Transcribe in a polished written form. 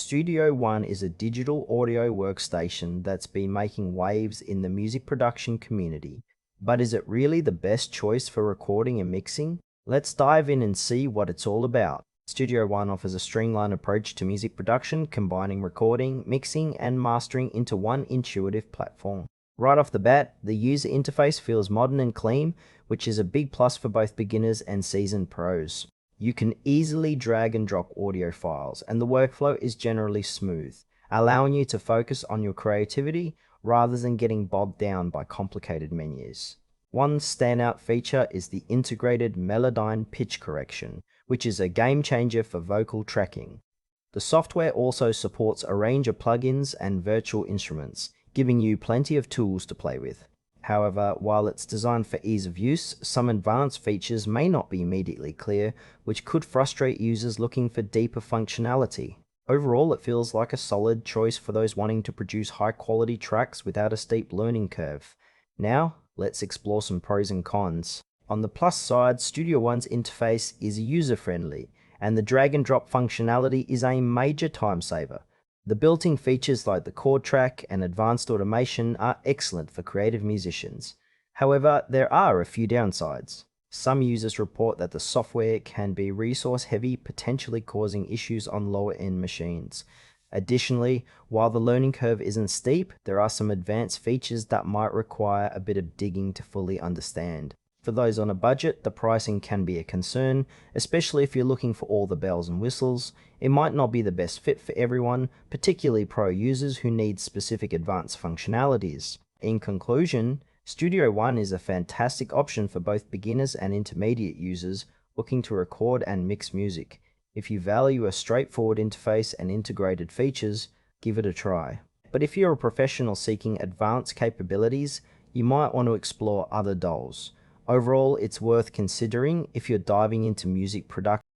Studio One is a digital audio workstation that's been making waves in the music production community. But is it really the best choice for recording and mixing? Let's dive in and see what it's all about. Studio One offers a streamlined approach to music production, combining recording, mixing, and mastering into one intuitive platform. Right off the bat, the user interface feels modern and clean, which is a big plus for both beginners and seasoned pros. You can easily drag and drop audio files, and the workflow is generally smooth, allowing you to focus on your creativity rather than getting bogged down by complicated menus. One standout feature is the integrated Melodyne pitch correction, which is a game changer for vocal tracking. The software also supports a range of plugins and virtual instruments, giving you plenty of tools to play with. However, while it's designed for ease of use, some advanced features may not be immediately clear, which could frustrate users looking for deeper functionality. Overall, it feels like a solid choice for those wanting to produce high-quality tracks without a steep learning curve. Now, let's explore some pros and cons. On the plus side, Studio One's interface is user-friendly, and the drag-and-drop functionality is a major time saver. The built-in features like the chord track and advanced automation are excellent for creative musicians. However, there are a few downsides. Some users report that the software can be resource-heavy, potentially causing issues on lower-end machines. Additionally, while the learning curve isn't steep, there are some advanced features that might require a bit of digging to fully understand. For those on a budget, the pricing can be a concern, especially if you're looking for all the bells and whistles. It might not be the best fit for everyone, particularly pro users who need specific advanced functionalities. In conclusion, Studio One is a fantastic option for both beginners and intermediate users looking to record and mix music. If you value a straightforward interface and integrated features, give it a try. But if you're a professional seeking advanced capabilities, you might want to explore other DAWs. Overall, it's worth considering if you're diving into music production.